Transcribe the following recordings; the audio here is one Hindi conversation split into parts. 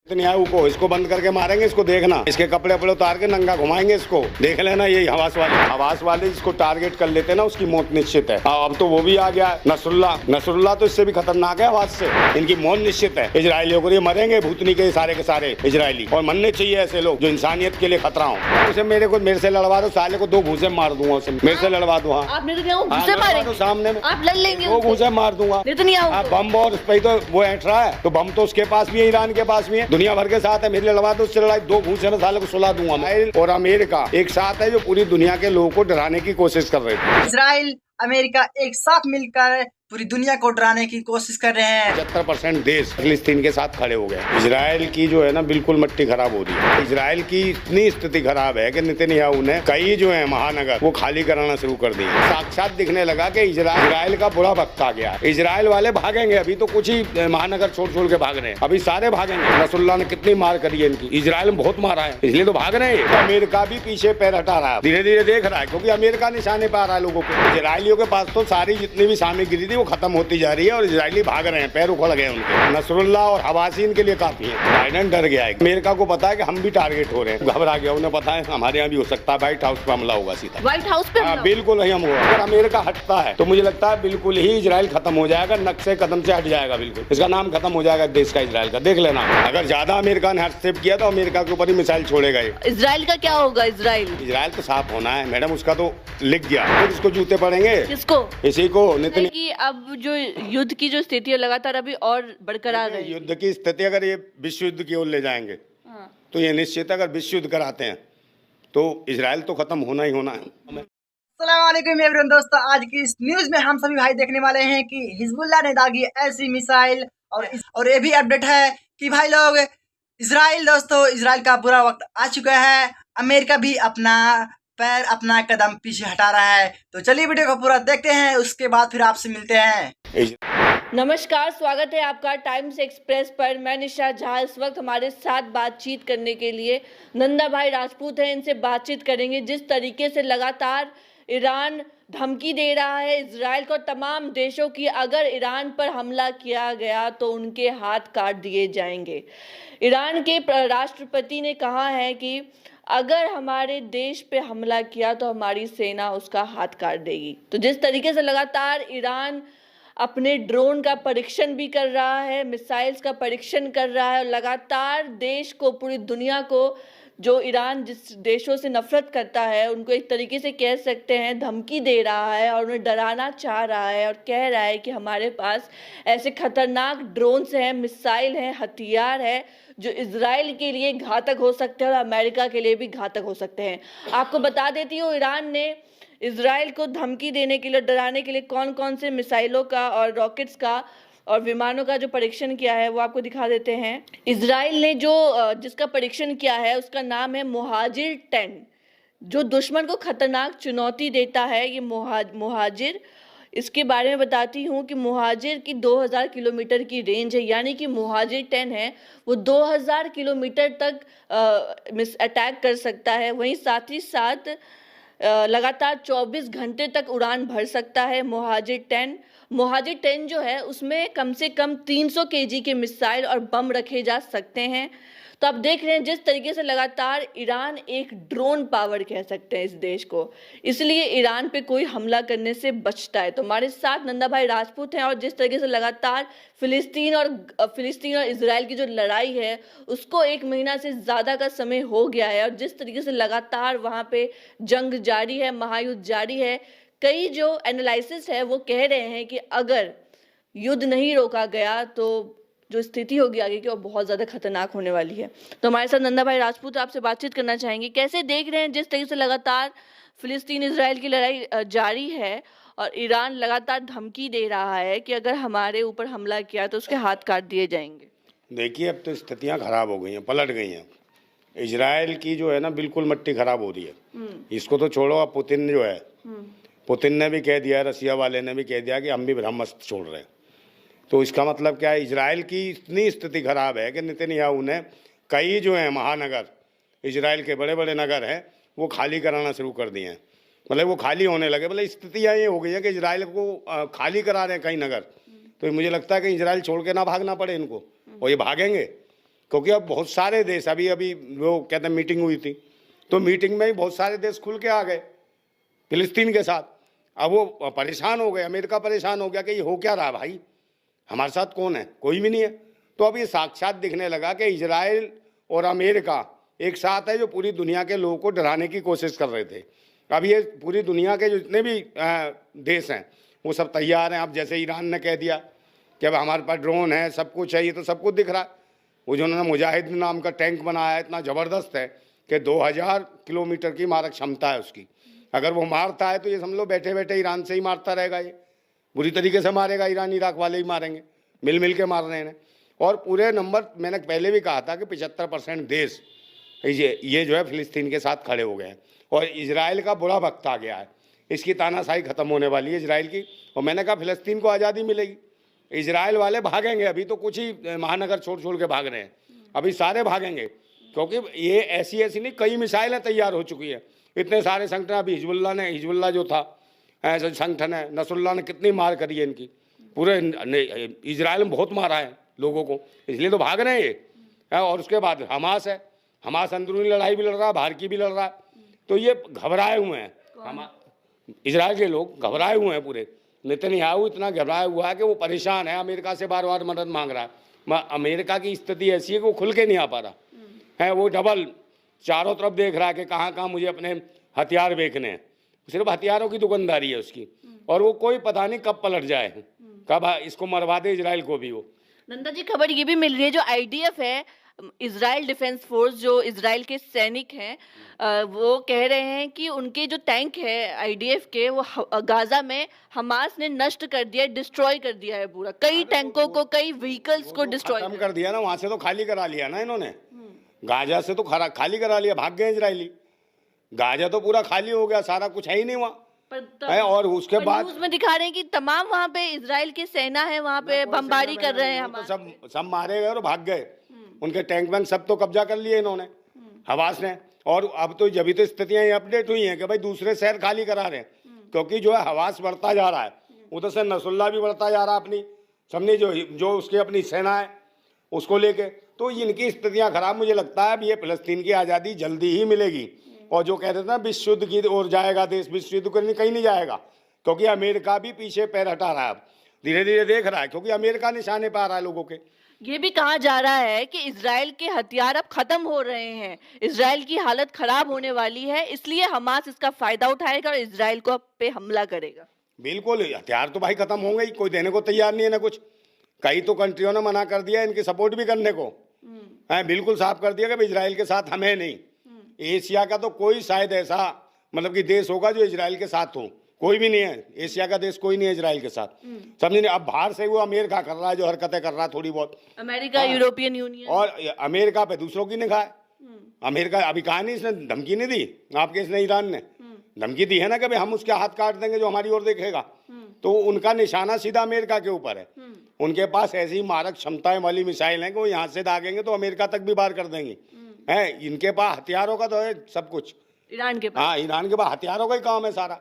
नेतन्याहू को इसको बंद करके मारेंगे, इसको देखना, इसके कपड़े वपड़े उतार के नंगा घुमाएंगे, इसको देख लेना। यही हवास वाले इसको टारगेट कर लेते ना, उसकी मौत निश्चित है। अब तो वो भी आ गया नसरुल्लाह तो इससे भी खतरनाक है। हवास से इनकी मौत निश्चित है। इजरायलियों को ये मरेंगे भूतनी के सारे इजरायली, और मरने चाहिए ऐसे लोग जो इंसानियत के लिए खतरा हो। उसे मेरे से लड़वा दो, साले को 2 घूसे मार दूंगा उसे, मेरे से लड़वा दो। सामने में आप लड़ लेंगे, 2 घूसे मार दूंगा। बम और उस पर तो वो ऐठ रहा है, तो बम तो उसके पास भी है, ईरान के पास भी है, दुनिया भर के साथ है। मेरी लड़वा दो, उससे लड़ाई 2 घूसे में साले को सुला दूंगा मैं। और अमेरिका एक साथ है जो पूरी दुनिया के लोगों को डराने की कोशिश कर रहे थे। इजराइल अमेरिका एक साथ मिलकर पूरी दुनिया को डराने की कोशिश कर रहे हैं। 75% देश फिलिस्तीन के साथ खड़े हो गए। इजराइल की जो है ना बिल्कुल मट्टी खराब हो रही है। इजराइल की इतनी स्थिति खराब है कि नेतन्याहू ने कई जो है महानगर वो खाली कराना शुरू कर दिए। साक्षात दिखने लगा कि इजराइल का बुरा वक्त आ गया। इजराइल वाले भागेंगे, अभी तो कुछ ही महानगर छोड़ के भाग रहे हैं, अभी सारे भागेंगे। नसरुल्लाह ने कितनी मार करी है इनकी, इजराइल में बहुत मारा है, इसलिए तो भाग रहे हैं। अमेरिका भी पीछे पैर हटा रहा है, धीरे धीरे देख रहा है, क्योंकि अमेरिका निशाने पे आ रहा है लोगों को। इजरायलियों के पास तो सारी जितनी भी सामग्री थी वो खत्म होती जा रही है, और इजरायली भाग रहे हैं, पैर उखड़ गए उनके। नसरुल्लाह और हवासीन के लिए काफी है। बाइडेन डर गया है, अमेरिका को पता है कि हम भी टारगेट हो रहे हैं, घबरा गया। उन्हें पता है हमारे यहाँ भी हो सकता है, व्हाइट हाउस पे हमला होगा सीधा। व्हाइट हाउस पे बिल्कुल ही हम होगा। अगर अमेरिका हटता है तो मुझे लगता है बिल्कुल ही इजराइल खत्म हो जाएगा, नक्शे कदम से हट जाएगा, बिल्कुल इसका नाम खत्म हो जाएगा देश का, इजराइल का। देख लेना, अगर ज्यादा अमेरिका ने हस्तक्षेप किया तो अमेरिका के ऊपर ही मिसाइल छोड़ेगा ये। इजराइल का क्या होगा? इजराइल तो साफ होना है मैडम, उसका तो लिख गया, फिर इसको जूते पड़ेंगे। किसको? इसी को। कि अब जो युद्ध की जो स्थिति है लगातार अभी और बरकरार है। युद्ध की स्थिति अगर ये विश्व युद्ध की ओर ले जाएंगे तो ये निश्चित, अगर विश्व युद्ध कराते हैं तो इजराइल तो खत्म होना ही होना है। अस्सलाम वालेकुम एवरीवन दोस्तों, आज की इस न्यूज में हम सभी भाई देखने वाले हैं कि हिजबुल्लाह ने दागी ऐसी मिसाइल, और ये भी अपडेट है कि भाई लोग इजराइल का बुरा वक्त आ चुका है। अमेरिका भी अपना कदम पीछे हटा रहा है। तो चलिए वीडियो को पूरा देखते हैं, उसके बाद फिर आपसे मिलते हैं। नमस्कार, स्वागत है आपका टाइम्स एक्सप्रेस पर। मैं निशा झा। इस वक्त हमारे साथ बातचीत करने के लिए नंदा भाई राजपूत हैं, इनसे बातचीत करेंगे। जिस तरीके से लगातार ईरान धमकी दे रहा है इजराइल को, तमाम देशों की, अगर ईरान पर हमला किया गया तो उनके हाथ काट दिए जाएंगे। ईरान के राष्ट्रपति ने कहा है कि अगर हमारे देश पे हमला किया तो हमारी सेना उसका हाथ काट देगी। तो जिस तरीके से लगातार ईरान अपने ड्रोन का परीक्षण भी कर रहा है, मिसाइल्स का परीक्षण कर रहा है, और लगातार देश को, पूरी दुनिया को, जो ईरान जिस देशों से नफरत करता है उनको एक तरीके से कह सकते हैं धमकी दे रहा है और उन्हें डराना चाह रहा है, और कह रहा है कि हमारे पास ऐसे खतरनाक ड्रोन्स हैं, मिसाइल हैं, हथियार है जो इजराइल के लिए घातक हो सकते हैं और अमेरिका के लिए भी घातक हो सकते हैं। आपको बता देती हूँ, ईरान ने इजराइल को धमकी देने के लिए, डराने के लिए कौन कौन से मिसाइलों का और रॉकेट्स का और विमानों का जो परीक्षण किया है वो आपको दिखा देते हैं। इजराइल ने जिसका परीक्षण किया है उसका नाम है मुहाजिर 10, जो दुश्मन को खतरनाक चुनौती देता है। ये मुहाजिर, इसके बारे में बताती हूँ कि मुहाजिर की 2000 किलोमीटर की रेंज है, यानी कि मुहाजिर 10 है वो 2000 किलोमीटर तक अटैक कर सकता है। वहीं साथ ही साथ लगातार 24 घंटे तक उड़ान भर सकता है। मुहाजिर 10 जो है उसमें कम से कम 300 केजी के मिसाइल और बम रखे जा सकते हैं। तो आप देख रहे हैं जिस तरीके से लगातार ईरान एक ड्रोन पावर कह सकते हैं इस देश को, इसलिए ईरान पे कोई हमला करने से बचता है। तो हमारे साथ नंदा भाई राजपूत हैं, और जिस तरीके से लगातार फिलिस्तीन और इजराइल की जो लड़ाई है उसको 1 महीना से ज़्यादा का समय हो गया है, और जिस तरीके से लगातार वहाँ पे जंग जारी है, महायुद्ध जारी है। कई जो एनालिसिस है वो कह रहे हैं कि अगर युद्ध नहीं रोका गया तो जो स्थिति होगी आगे की वो बहुत ज़्यादा खतरनाक होने वाली है। तो हमारे साथ नंदा भाई राजपूत आपसे बातचीत करना चाहेंगे, कैसे देख रहे हैं जिस तरीके से लगातार फिलिस्तीन इजराइल की लड़ाई जारी है और ईरान लगातार धमकी दे रहा है कि अगर हमारे ऊपर हमला किया तो उसके हाथ काट दिए जाएंगे। देखिए, अब तो स्थितियाँ खराब हो गई हैं, पलट गई हैं। इजराइल की जो है ना बिल्कुल मट्टी खराब हो रही है। इसको तो छोड़ो, अब पुतिन ने भी कह दिया, रसिया वाले ने भी कह दिया कि हम भी ब्रह्मास्त्र छोड़ रहे हैं। तो इसका मतलब क्या है, इजराइल की इतनी स्थिति खराब है कि नेतन्याहू ने कई जो है महानगर, इजराइल के बड़े बड़े नगर हैं, वो खाली कराना शुरू कर दिए हैं। मतलब वो खाली होने लगे। मतलब स्थितियाँ ये हो गई हैं कि इजराइल को खाली करा रहे हैं कई नगर। तो मुझे लगता है कि इजराइल छोड़ के ना भागना पड़े इनको, और ये भागेंगे। क्योंकि अब बहुत सारे देश अभी अभी वो कहते हैं मीटिंग हुई थी, तो मीटिंग में ही बहुत सारे देश खुल के आ गए फिलिस्तीन के साथ। अब वो परेशान हो गए, अमेरिका परेशान हो गया कि ये हो क्या रहा भाई, हमारे साथ कौन है, कोई भी नहीं है। तो अब ये साक्षात दिखने लगा कि इजराइल और अमेरिका एक साथ है जो पूरी दुनिया के लोगों को डराने की कोशिश कर रहे थे। अब ये पूरी दुनिया के जितने भी देश हैं वो सब तैयार हैं। अब जैसे ईरान ने कह दिया कि अब हमारे पास ड्रोन है, सब कुछ है, ये तो सब कुछ दिख रहा है। वो जो उन्होंने मुजाहिद नाम का टैंक बनाया है, इतना ज़बरदस्त है कि 2000 किलोमीटर की मारक क्षमता है उसकी। अगर वो मारता है तो ये समझ लो बैठे बैठे ईरान से ही मारता रहेगा, ये बुरी तरीके से मारेगा। ईरान इराक वाले ही मारेंगे, मिल मिल के मार रहे हैं। और पूरे नंबर मैंने पहले भी कहा था कि 75% देश ये जो है फिलिस्तीन के साथ खड़े हो गए हैं और इजराइल का बुरा वक्त आ गया है। इसकी तानाशाही खत्म होने वाली है इजराइल की। और मैंने कहा फिलिस्तीन को आज़ादी मिलेगी, इजराइल वाले भागेंगे। अभी तो कुछ ही महानगर छोड़ छोड़ के भाग रहे हैं, अभी सारे भागेंगे, क्योंकि ये ऐसी नहीं, कई मिसाइलें तैयार हो चुकी है, इतने सारे संगठन। अभी हिजबुल्ला जो था ऐसा संगठन है, नसरुल्लाह ने कितनी मार करी है इनकी, पूरे इजराइल में बहुत मारा है लोगों को, इसलिए तो भाग रहे हैं ये। और उसके बाद हमास है, हमास अंदरूनी लड़ाई भी लड़ रहा है, बाहर की भी लड़ रहा है। तो ये घबराए हुए हैं, इजराइल के लोग घबराए हुए हैं पूरे। नेतन्याहू इतना घबराया हुआ है कि वो परेशान है, अमेरिका से बार बार मदद मांग रहा है। अमेरिका की स्थिति ऐसी है कि वो खुल के नहीं आ पा रहा है, वो डबल चारों तरफ देख रहा है कि कहाँ कहाँ मुझे अपने हथियार बेचने हैं। सिर्फ हथियारों की दुकानदारी है उसकी, और वो कोई पता नहीं कब पलट जाए, कब इसको मरवा दे इजराइल को भी। वो नंदा जी खबर ये भी मिल रही है, जो आईडीएफ है, इजराइल डिफेंस फोर्स, जो इजराइल के सैनिक हैं, वो कह रहे हैं कि उनके जो टैंक है आईडीएफ के, वो गाजा में हमास ने नष्ट कर दिया, डिस्ट्रॉय कर दिया है पूरा। कई टैंकों को, कई व्हीकल्स को डिस्ट्रॉय कर दिया ना, वहां से तो खाली करा लिया ना इन्होंने, गाजा से तो खाली करा लिया, भाग गए इजरायली। गाजा तो पूरा खाली हो गया, सारा कुछ है ही नहीं वहाँ। और उसके बाद न्यूज़ में दिखा रहे हैं कि तमाम वहाँ पे इजराइल की सेना है, वहाँ पे बमबारी कर रहे हैं, तो सब मारे गए और भाग गए। उनके टैंक वैंक सब तो कब्जा कर लिए इन्होंने, हवास ने। और अब तो जब तो स्थितियां अपडेट हुई हैं कि भाई दूसरे शहर खाली करा रहे हैं, क्योंकि जो है हवास बढ़ता जा रहा है, उधर से नसरुल्लाह भी बढ़ता जा रहा है अपनी, समझे, जो उसकी अपनी सेना है उसको लेके। तो इनकी स्थितियां खराब। मुझे लगता है अब ये फिलिस्तीन की आज़ादी जल्दी ही मिलेगी। और जो कहते थे ना विश्व युद्ध की ओर जाएगा देश, विश्व युद्ध करने कहीं नहीं जाएगा, क्योंकि अमेरिका भी पीछे पैर हटा रहा है, अब धीरे धीरे देख रहा है, क्योंकि अमेरिका निशाने पर आ रहा है लोगों के। ये भी कहा जा रहा है कि इजराइल के हथियार अब खत्म हो रहे हैं, इजराइल की हालत खराब होने वाली है, इसलिए हमास इसका फायदा उठाएगा और इजराइल को पे हमला करेगा। बिल्कुल, हथियार तो भाई खत्म होंगे ही, कोई देने को तैयार नहीं है ना कुछ। कई तो कंट्रियों ने मना कर दिया इनकी सपोर्ट भी करने को, है बिल्कुल साफ कर दिया कि इजराइल के साथ हमें नहीं। एशिया का तो कोई शायद ऐसा मतलब कि देश होगा जो इजराइल के साथ हो, कोई भी नहीं है। एशिया का देश कोई नहीं है इजराइल के साथ, समझे नहीं। अब बाहर से वो अमेरिका कर रहा है जो हरकतें कर रहा है थोड़ी बहुत, अमेरिका, यूरोपियन यूनियन, और अमेरिका पे दूसरों की निगाह है। अमेरिका अभी कहा नहीं, इसने धमकी नहीं दी आपके, इसने ईरान ने धमकी दी है ना कि भाई हम उसके हाथ काट देंगे जो हमारी ओर देखेगा। तो उनका निशाना सीधा अमेरिका के ऊपर है। उनके पास ऐसी मारक क्षमताएं वाली मिसाइल हैं कि वो यहाँ से दागेंगे तो अमेरिका तक भी वार कर देंगी। है इनके पास हथियारों का तो है सब कुछ, ईरान के पास। हाँ, ईरान के पास हथियारों का ही काम है सारा।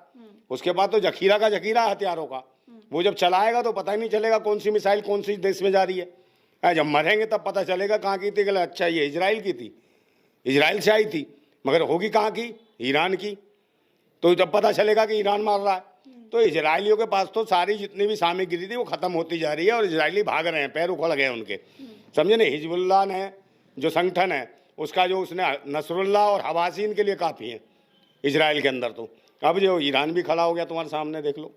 उसके बाद तो जखीरा का जखीरा है हथियारों का। वो जब चलाएगा तो पता ही नहीं चलेगा कौन सी मिसाइल कौन सी देश में जा रही है। जब मरेंगे तब पता चलेगा कहाँ की थी। अच्छा ये इजराइल की थी, इजराइल से आई थी, मगर होगी कहाँ की, ईरान की। तो जब पता चलेगा कि ईरान मार रहा है, तो इजरायलियों के पास तो सारी जितनी भी सामग्री थी वो खत्म होती जा रही है और इजरायली भाग रहे हैं, पैर उखड़ गए उनके, समझे नहीं। हिजबुल्लाह ने जो संगठन है उसका जो उसने नसरुल्लाह और हवासीन के लिए काफ़ी है इजराइल के अंदर। तो अब जो ईरान भी खड़ा हो गया तुम्हारे सामने, देख लो।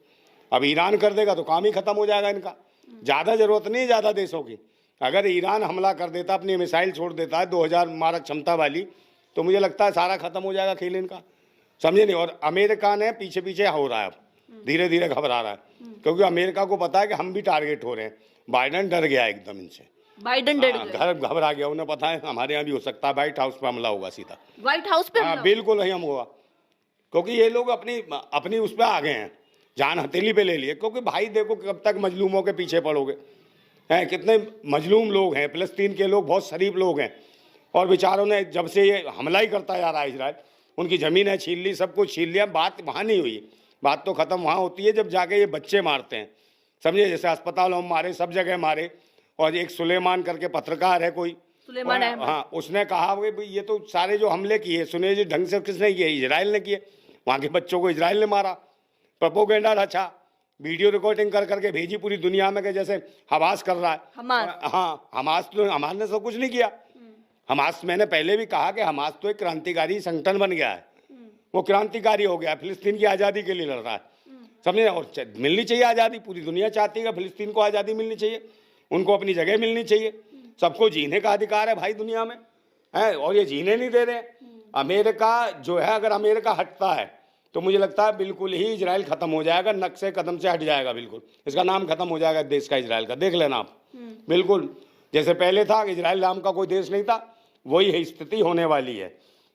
अब ईरान कर देगा तो काम ही खत्म हो जाएगा इनका। ज़्यादा ज़रूरत नहीं ज़्यादा देशों की। अगर ईरान हमला कर देता, अपनी मिसाइल छोड़ देता है 2000 मारक क्षमता वाली, तो मुझे लगता है सारा खत्म हो जाएगा खेल इनका, समझे नहीं। और अमेरिका ने पीछे पीछे हो रहा है, अब धीरे धीरे घबरा रहा है, क्योंकि अमेरिका को पता है कि हम भी टारगेट हो रहे हैं। बाइडन डर गया एकदम इनसे, बाइडन डर गया, घबरा गया। उन्हें पता है हमारे यहाँ भी हो सकता है, व्हाइट हाउस पे हमला होगा सीधा, व्हाइट हाउस पे। हाँ बिल्कुल नहीं हम होगा, क्योंकि ये लोग अपनी उस पर आ गए हैं, जान हथेली पे ले लिए। क्योंकि भाई देखो कब तक मजलूमों के पीछे पड़ोगे, हैं कितने मजलूम लोग हैं, फिलिस्तीन के लोग बहुत शरीफ लोग हैं, और बेचारों ने जब से ये हमला ही करता जा रहा है इजराइल, उनकी ज़मीनें छीन ली, सब कुछ छीन लिया। बात वहाँ नहीं हुई, बात तो ख़त्म वहाँ होती है जब जाके ये बच्चे मारते हैं, समझे। जैसे अस्पतालों में मारे, सब जगह मारे। और एक सुलेमान करके पत्रकार है कोई, सुलेमान अहमद। हाँ, उसने कहा कि भाई ये तो सारे जो हमले किए सुने जी ढंग से किसने किए, इजराइल ने किए, वहाँ के बच्चों को इजराइल ने मारा, प्रोपोगेंडा रचा, वीडियो रिकॉर्डिंग कर करके भेजी पूरी दुनिया में कि जैसे हमास कर रहा है। हाँ, हमास ने सब कुछ नहीं किया। हमास, मैंने पहले भी कहा कि हमास तो एक क्रांतिकारी संगठन बन गया है, वो क्रांतिकारी हो गया, फिलिस्तीन की आज़ादी के लिए लड़ रहा है, समझे। और मिलनी चाहिए आज़ादी, पूरी दुनिया चाहती है कि फिलिस्तीन को आज़ादी मिलनी चाहिए, उनको अपनी जगह मिलनी चाहिए, सबको जीने का अधिकार है भाई दुनिया में, है। और ये जीने नहीं दे रहे। अमेरिका जो है, अगर अमेरिका हटता है तो मुझे लगता है बिल्कुल ही इजराइल खत्म हो जाएगा, नक्शे कदम से हट जाएगा, बिल्कुल इसका नाम खत्म हो जाएगा देश का, इजराइल का, देख लेना आप। बिल्कुल जैसे पहले था, इजराइल नाम का कोई देश नहीं था, वही है स्थिति होने वाली है।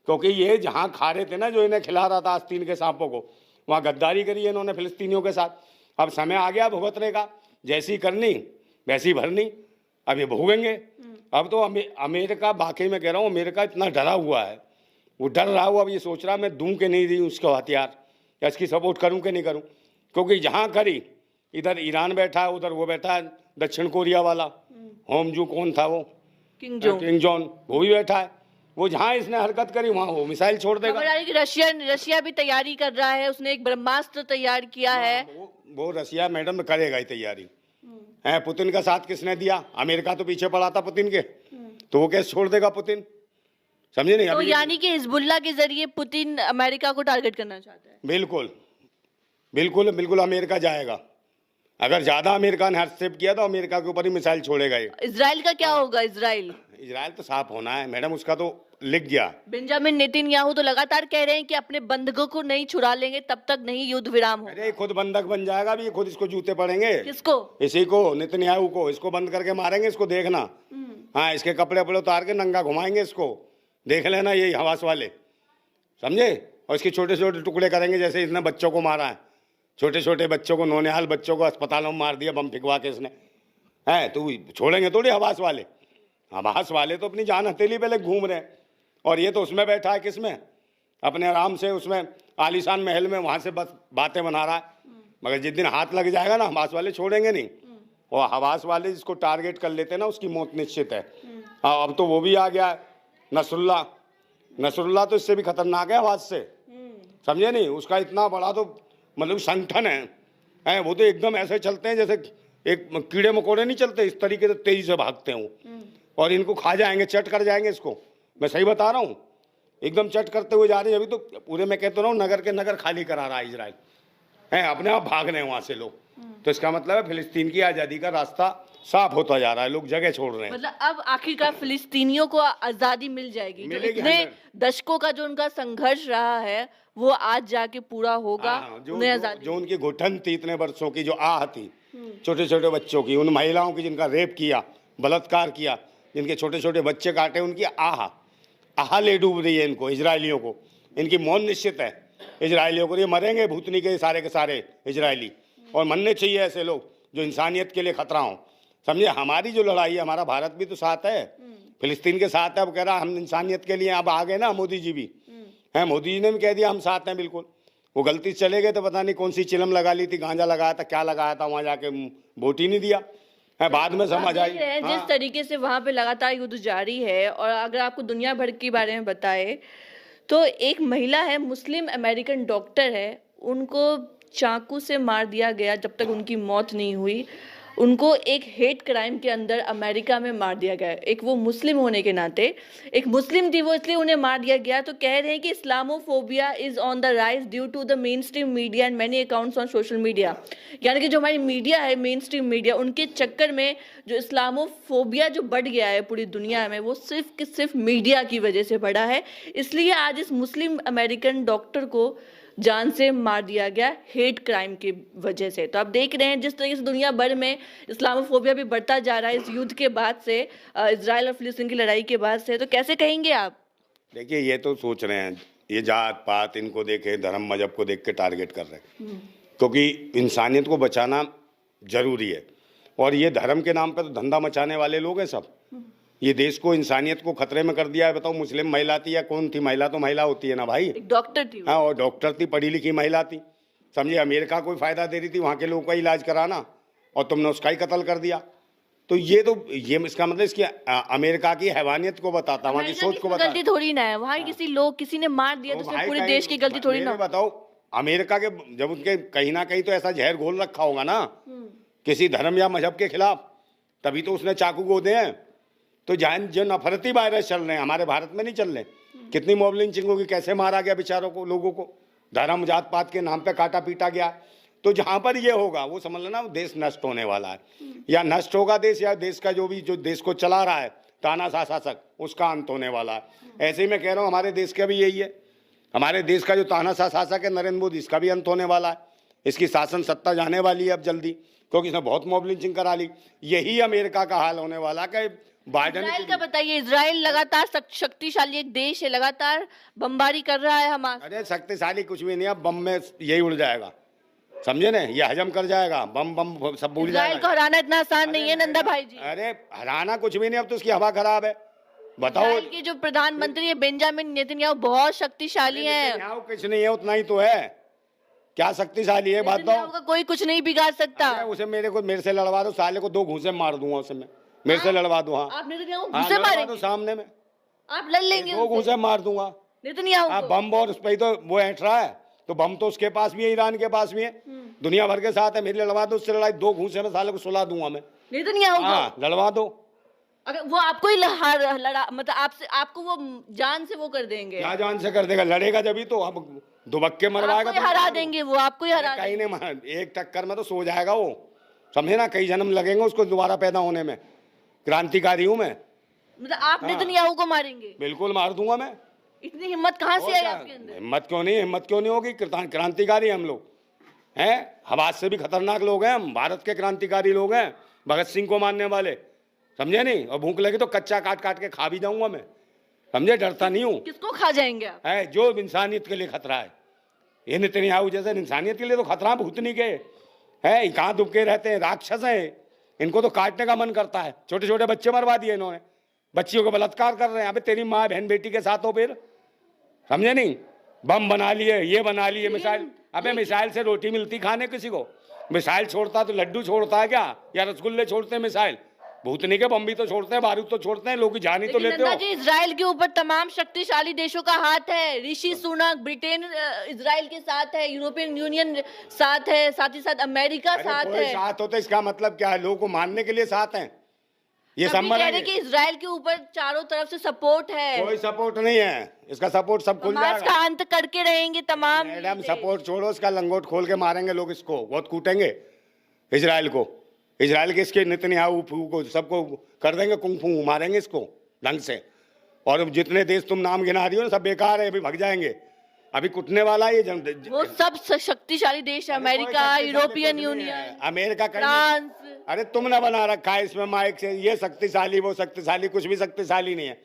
क्योंकि ये जहाँ खा रहे थे ना, जो इन्हें खिला रहा था आस्तीन के सांपों को, वहाँ गद्दारी करी है इन्होंने फिलिस्तीनियों के साथ। अब समय आ गया भुगतने का, जैसी करनी वैसी भरनी, अब ये भोगेंगे। अब तो अमेरिका, बाकी मैं कह रहा हूँ, अमेरिका इतना डरा हुआ है, वो डर रहा हुआ, अब ये सोच रहा मैं दूं कि नहीं दूं उसको हथियार, या इसकी सपोर्ट करूं कि नहीं करूं। क्योंकि जहां करी, इधर ईरान बैठा है, उधर वो बैठा है दक्षिण कोरिया वाला, होमजू कौन था वो, किंग जोन, वो भी बैठा है। वो जहां इसने हरकत करी वहां वो मिसाइल छोड़ देगा। रशिया भी तैयारी कर रहा है, उसने एक ब्रह्मास्त्र तैयार किया है। वो रशिया मैडम करेगा ही तैयारी है। पुतिन का साथ किसने दिया? अमेरिका तो पीछे पड़ा था पुतिन के, तो वो कैसे छोड़ देगा पुतिन, समझे नहीं। तो यानी कि हिजबुल्लाह के जरिए पुतिन अमेरिका को टारगेट करना चाहता है। बिल्कुल बिल्कुल बिल्कुल, अमेरिका जाएगा। अगर ज्यादा अमेरिका ने हस्तक्षेप किया तो अमेरिका के ऊपर ही मिसाइल छोड़ेगा ये। इजराइल का क्या होगा? इजराइल तो साफ होना है मैडम, उसका तो लिख गया। बेंजामिन नेतन्याहू तो लगातार कह रहे हैं कि अपने बंधकों को नहीं छुड़ा लेंगे तब तक नहीं युद्ध विराम होगा। अरे खुद बंधक बन जाएगा भी, खुद इसको जूते पड़ेंगे। किसको? इसी को, नेतन्याहू को। इसको बंद करके मारेंगे, इसको देखना। हाँ, इसके कपड़े वपड़े उतार के नंगा घुमाएंगे इसको, देख लेना, यही हवास वाले, समझे। और इसके छोटे छोटे टुकड़े करेंगे, जैसे इसने बच्चों को मारा है, छोटे छोटे बच्चों को, नौनिहाल बच्चों को अस्पतालों में मार दिया बम फिकवा के इसने, है। तो छोड़ेंगे थोड़ी हवास वाले। हवास वाले तो अपनी जान हथेली पे घूम रहे हैं, और ये तो उसमें बैठा है, किसमें, अपने आराम से उसमें आलीशान महल में, वहाँ से बस बातें बना रहा है। मगर जिस दिन हाथ लग जाएगा ना, हवास वाले छोड़ेंगे नहीं। और हवास वाले जिसको टारगेट कर लेते हैं ना, उसकी मौत निश्चित है। अब तो वो भी आ गया है, नसरुल्लाह तो इससे भी खतरनाक है आवाज से, समझे नहीं। उसका इतना बड़ा तो मतलब संगठन है, वो तो एकदम ऐसे चलते हैं जैसे एक कीड़े मकोड़े नहीं चलते, इस तरीके से तेजी से भागते हैं वो, और इनको खा जाएंगे, चट कर जाएंगे इसको। मैं सही बता रहा हूँ, एकदम चट करते हुए जा रहे हैं। अभी तो पूरे, मैं कहता रहा हूँ, नगर के नगर खाली करा रहा है इजराइल, है, अपने आप भाग रहे हैं वहां से लोग। तो इसका मतलब है फिलिस्तीन की आज़ादी का रास्ता साफ होता जा रहा है, लोग जगह छोड़ रहे हैं। मतलब अब आखिरकार फिलिस्तीनियों को आजादी मिल जाएगी, जो इतने दशकों का जो उनका संघर्ष रहा है वो आज जाके पूरा होगा। उन्हें आजादी, जो उनकी घुटन थी इतने वर्षों की, जो आह थी छोटे छोटे बच्चों की, उन महिलाओं की जिनका रेप किया, बलात्कार किया, जिनके छोटे छोटे बच्चे काटे, उनकी आह ले डूब रही है इनको, इजरायलियों को। इनकी मौत निश्चित है इजरायलियों को, ये मरेंगे भूतनी के सारे इजरायली। और मरने चाहिए ऐसे लोग जो इंसानियत के लिए खतरा हो, समझे। हमारी जो लड़ाई है, हमारा भारत भी तो साथ है, फिलिस्तीन के साथ है। अब कह रहा हम इंसानियत के लिए, अब आ गए ना मोदी जी भी, हैं, मोदी जी ने भी कह दिया हम साथ हैं बिल्कुल। वो गलती से चले गए तो पता नहीं कौन सी चिलम लगा ली थी, गांजा लगाया था, क्या लगाया था, वहां जाके वोट ही नहीं दिया है, बाद में समझ आई। जिस तरीके से वहां पे लगातार युद्ध जारी है, और अगर आपको दुनिया भर के बारे में बताए तो एक महिला है, मुस्लिम अमेरिकन डॉक्टर है, उनको चाकू से मार दिया गया जब तक उनकी मौत नहीं हुई। उनको एक हेट क्राइम के अंदर अमेरिका में मार दिया गया। एक वो मुस्लिम होने के नाते, एक मुस्लिम थी वो, इसलिए उन्हें मार दिया गया। तो कह रहे हैं कि Islamophobia is on the rise due to the mainstream media and many accounts on social media. यानी कि जो हमारी मीडिया है, मेन स्ट्रीम मीडिया, उनके चक्कर में जो इस्लामोफोबिया जो बढ़ गया है पूरी दुनिया में, वो सिर्फ मीडिया की वजह से बढ़ा है। इसलिए आज इस मुस्लिम अमेरिकन डॉक्टर को जान से मार दिया गया हेट क्राइम की वजह से। तो आप देख रहे हैं जिस तरीके से दुनिया भर में इस्लामोफोबिया भी बढ़ता जा रहा है इस युद्ध के बाद से, इजराइल और फिलिस्तीन की लड़ाई के बाद से। तो कैसे कहेंगे आप? देखिए, ये तो सोच रहे हैं, ये जात पात इनको देखे, धर्म मजहब को देख के टारगेट कर रहे हैं, क्योंकि इंसानियत को बचाना जरूरी है। और ये धर्म के नाम पर तो धंधा मचाने वाले लोग हैं सब। ये देश को, इंसानियत को खतरे में कर दिया है। बताओ, मुस्लिम महिला थी या कौन थी? महिला तो महिला होती है ना भाई, एक डॉक्टर थी। हाँ, और डॉक्टर थी, पढ़ी लिखी महिला थी, समझे। अमेरिका को फायदा दे रही थी वहाँ के लोगों का इलाज कराना, और तुमने उसका ही कत्ल कर दिया। तो ये इसका मतलब इसकी अमेरिका की हैवानियत को बताता, वहाँ की सोच को बताता। गलती थोड़ी ना है, वहाँ किसी लोग किसी ने मार दिया तो उसमें पूरे देश की गलती थोड़ी ना। बताओ, अमेरिका के जब उनके कहीं ना कहीं तो ऐसा जहर घोल रखा होगा ना किसी धर्म या मजहब के खिलाफ, तभी तो उसने चाकू गोदे हैं। तो जो नफरती वायरस चल रहे हैं हमारे भारत में नहीं चल रहे। कितनी मॉब लिंचिंग होगी, कैसे मारा गया बेचारों को, लोगों को धर्म जात पात के नाम पे काटा पीटा गया। तो जहां पर ये होगा वो समझ लेना देश नष्ट होने वाला है, या नष्ट होगा देश, या देश का जो देश को चला रहा है तानाशाह शासक, उसका अंत होने वाला है। ऐसे ही मैं कह रहा हूँ हमारे देश का भी यही है। हमारे देश का जो तानाशाह शासक है नरेंद्र मोदी, इसका भी अंत होने वाला है। इसकी शासन सत्ता जाने वाली है अब जल्दी, क्योंकि इसने बहुत मॉब लिंचिंग करा ली। यही अमेरिका का हाल होने वाला कि बाइडेन इजराइल का बताइए, इजराइल लगातार शक्तिशाली एक देश है, लगातार बमबारी कर रहा है हमास। अरे शक्तिशाली कुछ भी नहीं है, बम में यही उड़ जाएगा, समझे ना, ये हजम कर जाएगा, बम सब भूल जाएगा। इजराइल को हराना इतना आसान नहीं है नंदा भाई जी। अरे हराना कुछ भी नहीं, अब तो उसकी हवा खराब है। बताओ, इजराइल के जो प्रधानमंत्री है बेंजामिन नेतन्याहू बहुत शक्तिशाली है। कुछ नहीं है, उतना ही तो है, क्या शक्तिशाली है बात बताओ। कोई कुछ नहीं बिगाड़ सकता। उसे मेरे से लड़वा दो, साले को 2 घूंसे मार दूंगा उसे मैं, मेरे से लड़वा दो। हाँ, आप नेतन्याहू घूंसे मारेंगे सामने में, आप लड़ लेंगे, 2 घूंसे मार दूंगा नेतन्याहू। बम और उस पर तो वो ऐठ रहा है, तो बम तो उसके पास भी है, ईरान के पास भी है, दुनिया भर के साथ है। मेरी लड़वा दो उससे लड़ाई, 2 घूंसे में साले को सुला दूंगा मैं। नेतन्याहू हाँ, लड़वा दो। अगर वो आपको ही लड़ा मतलब आपको वो जान से वो कर देंगे। क्या जान से कर देगा, लड़ेगा जब ही तो। अब दुबक्के मरवाएगा तो हरा देंगे वो, आपको ही हरा कहीं नहीं, एक टक्कर में तो सो जाएगा वो, समझे ना। कई जन्म लगेंगे उसको दोबारा पैदा होने में। क्रांतिकारी हूँ मैं। मतलब आप नेतन्याहू को मारेंगे? बिल्कुल मार दूंगा मैं। इतनी हिम्मत कहाँ से आई आपके अंदर? हिम्मत क्यों नहीं होगी, क्रांतिकारी हम लोग हैं। हवास से भी खतरनाक लोग हैं हम, भारत के क्रांतिकारी लोग हैं, भगत सिंह को मानने वाले, समझे नहीं। और भूख लगी तो कच्चा काट काट के खा भी जाऊंगा मैं, समझे, डरता नहीं हूँ। किसको खा जाएंगे आप? है जो इंसानियत के लिए खतरा है, ये नेतन्याहू जैसे इंसानियत के लिए तो खतरा भूतनी के है, कहाँ दुबके रहते हैं, राक्षस हैं, इनको तो काटने का मन करता है। छोटे छोटे बच्चे मरवा दिए इन्होंने, बच्चियों को बलात्कार कर रहे हैं। अबे तेरी माँ बहन बेटी के साथ हो फिर, समझे नहीं। बम बना लिए, ये बना लिए, मिसाइल। अबे मिसाइल से रोटी मिलती खाने किसी को? मिसाइल छोड़ता तो लड्डू छोड़ता है क्या, या रसगुल्ले छोड़ते हैं मिसाइल? भूतनी के बम भी तो छोड़ते हैं, बारूद तो छोड़ते हैं, लोग की जान ही तो लेते हो। जी, इजराइल के ऊपर तमाम शक्तिशाली देशों का हाथ है। ऋषि सुनक ब्रिटेन इजराइल के साथ है, यूरोपियन यूनियन साथ है, साथ ही साथ अमेरिका साथ है। साथ होता है, इसका मतलब क्या है, लोगों को मानने के लिए साथ हैं। ये कह रहे कि इजराइल के ऊपर चारों तरफ से सपोर्ट है। कोई सपोर्ट नहीं है, इसका सपोर्ट सब खुल जाएगा। का अंत करके रहेंगे तमाम। मैडम सपोर्ट छोड़ो, इसका लंगोट खोल के मारेंगे लोग, इसको बहुत कूटेंगे इजराइल को। इजराइल के इसके नेतन्याहू को सबको कर देंगे कुंग फू, मारेंगे इसको ढंग से। और जितने देश तुम नाम गिना रही हो ना, सब बेकार है, अभी भाग जाएंगे। अभी कुटने वाला ये वो सब शक्तिशाली देश है, America, European union, America, France. अरे तुमने बना रखा है इसमें माइक से, ये शक्तिशाली वो शक्तिशाली, कुछ भी शक्तिशाली नहीं है।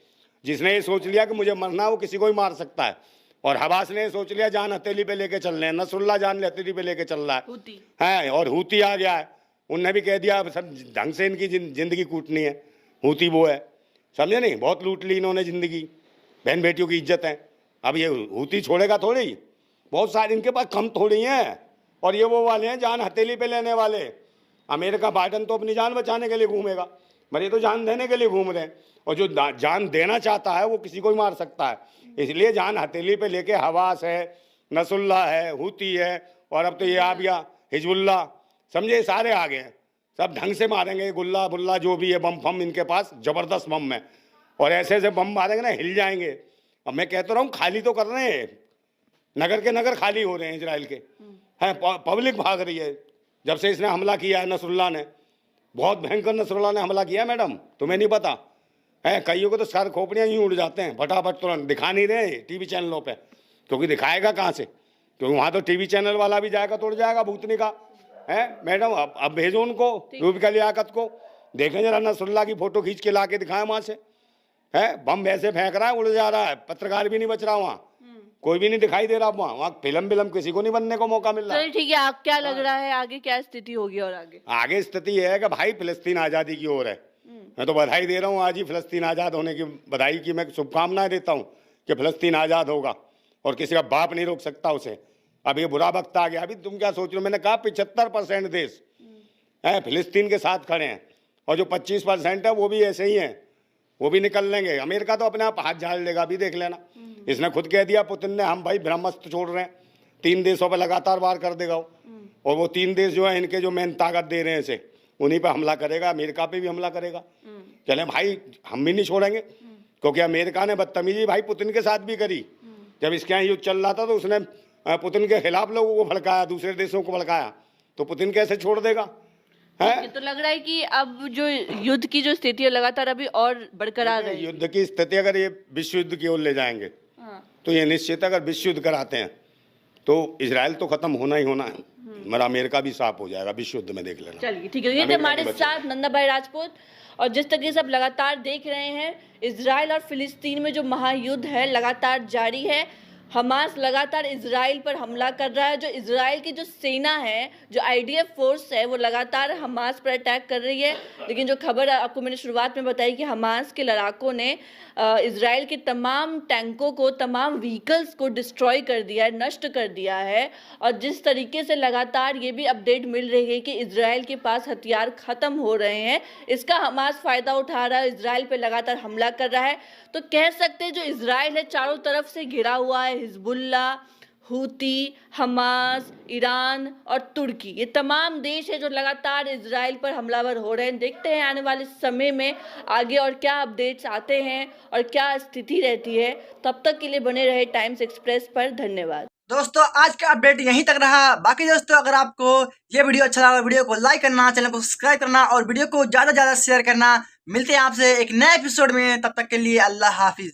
जिसने ये सोच लिया कि मुझे मरना, वो किसी को भी मार सकता है। और हवास ने सोच लिया जान हथेली पे लेके चल रहे हैं, नसरुल्लाह जान हथेली पे लेके चल रहा है, और हूती आ गया है, उनने भी कह दिया सब ढंग से इनकी जिंदगी कूटनी है। हूती वो है, समझे नहीं, बहुत लूट ली इन्होंने जिंदगी, बहन बेटियों की इज्जत है। अब ये हूती छोड़ेगा थोड़ी, बहुत सारे इनके पास कम थोड़ी हैं। और ये वो वाले हैं जान हथेली पे लेने वाले। अमेरिका बाइडेन तो अपनी जान बचाने के लिए घूमेगा, मगर ये तो जान देने के लिए घूम रहे हैं। और जो जान देना चाहता है वो किसी को भी मार सकता है, इसलिए जान हथेली पे लेके हवास है, नसरुल्लाह है, हूती है, और अब तो ये आ गया हिजबुल्लाह, समझे, सारे आ गए हैं। सब ढंग से मारेंगे, गुल्ला बुल्ला जो भी है, बम फम इनके पास जबरदस्त बम है। और ऐसे ऐसे बम मारेंगे ना, हिल जाएंगे। अब मैं कहता रहा हूँ खाली तो कर रहे हैं, नगर के नगर खाली हो रहे हैं इजराइल के, हैं, पब्लिक भाग रही है। जब से इसने हमला किया है नसरुल्लाह ने, बहुत भयंकर नसरुल्लाह ने हमला किया है मैडम, तुम्हें नहीं पता है। कईयों को तो सर खोपड़ियाँ यूँ उड़ जाते हैं फटाफट, तुरंत दिखा नहीं रहे टीवी चैनलों पे, क्योंकि दिखाएगा कहाँ से, क्योंकि वहाँ तो टीवी चैनल वाला भी जाएगा तो उड़ जाएगा भूतनी का है। मैडम अब भेजो उनको, रूबिका लियाकत को, देखें जरा नसरुल्लाह की फोटो खींच के ला के दिखाएं वहाँ से, है बम वैसे फेंक रहा है, उड़ जा रहा है, पत्रकार भी नहीं बच रहा वहाँ, कोई भी नहीं दिखाई दे रहा वहाँ फिल्म किसी को नहीं बनने को मौका मिल रहा। ठीक है, आप क्या लग रहा है आगे क्या स्थिति होगी? और आगे स्थिति यह है कि भाई फिलिस्तीन आज़ादी की ओर है। मैं तो बधाई दे रहा हूँ आज ही फिलिस्तीन आज़ाद होने की बधाई की मैं शुभकामनाएं देता हूँ कि फिलिस्तीन आज़ाद होगा और किसी का बाप नहीं रोक सकता उसे। अब ये बुरा वक्त आ गया। अभी तुम क्या सोच रहे हो, मैंने कहा 75% देश है फिलिस्तीन के साथ खड़े हैं और जो 25% है वो भी ऐसे ही हैं, वो भी निकल लेंगे। अमेरिका तो अपने आप हाथ झाड़ लेगा, अभी देख लेना। इसने खुद कह दिया पुतिन ने, हम भाई ब्रह्मास्त्र छोड़ रहे हैं, 3 देशों पर लगातार वार कर देगा वो। और वो 3 देश जो है इनके जो मेन ताकत दे रहे हैं इसे, उन्हीं पर हमला करेगा, अमेरिका पे भी हमला करेगा। चले भाई हम भी नहीं छोड़ेंगे, क्योंकि अमेरिका ने बदतमीजी भाई पुतिन के साथ भी करी। जब इसके यहाँ युद्ध चल रहा था तो उसने पुतिन के खिलाफ लोगों को भड़काया, दूसरे देशों को भड़काया, तो पुतिन कैसे छोड़ देगा? है तो लग रहा है कि अब जो युद्ध की जो स्थिति है लगातार अभी और बरकरार है। युद्ध की स्थिति अगर ये विश्व युद्ध की ओर ले जाएंगे तो ये निश्चित, अगर विश्व युद्ध कराते हैं तो इजराइल तो खत्म होना ही होना है, मगर अमेरिका भी साफ हो जाएगा विश्व युद्ध में, देख लेना। चलिए ठीक है, ये थे हमारे साथ नंदा भाई राजपूत। और जिस तरीके से आप लगातार देख रहे हैं, इजराइल और फिलिस्तीन में जो महायुद्ध है लगातार जारी है। हमास लगातार इजराइल पर हमला कर रहा है। जो इजराइल की जो सेना है, जो आईडीएफ फोर्स है, वो लगातार हमास पर अटैक कर रही है। लेकिन जो खबर आपको मैंने शुरुआत में बताई कि हमास के लड़ाकों ने इजराइल के तमाम टैंकों को, तमाम व्हीकल्स को डिस्ट्रॉय कर दिया है, नष्ट कर दिया है। और जिस तरीके से लगातार ये भी अपडेट मिल रही है कि इजराइल के पास हथियार खत्म हो रहे हैं, इसका हमास फायदा उठा रहा है, इजराइल पे लगातार हमला कर रहा है। तो कह सकते हैं जो इजराइल है चारों तरफ से घिरा हुआ है, हिजबुल्ला, हूती, हमास, ईरान और तुर्की, ये तमाम देश है जो लगातार इजराइल पर हमलावर हो रहे हैं। देखते हैं आने वाले समय में आगे और क्या अपडेट्स आते हैं और क्या स्थिति रहती है। तब तक के लिए बने रहे टाइम्स एक्सप्रेस पर। धन्यवाद दोस्तों, आज का अपडेट यहीं तक रहा। बाकी दोस्तों, अगर आपको ये वीडियो अच्छा लगा, वीडियो को लाइक करना, चैनल को सब्सक्राइब करना और वीडियो को ज़्यादा से ज़्यादा शेयर करना। मिलते हैं आपसे एक नए एपिसोड में, तब तक के लिए अल्लाह हाफिज।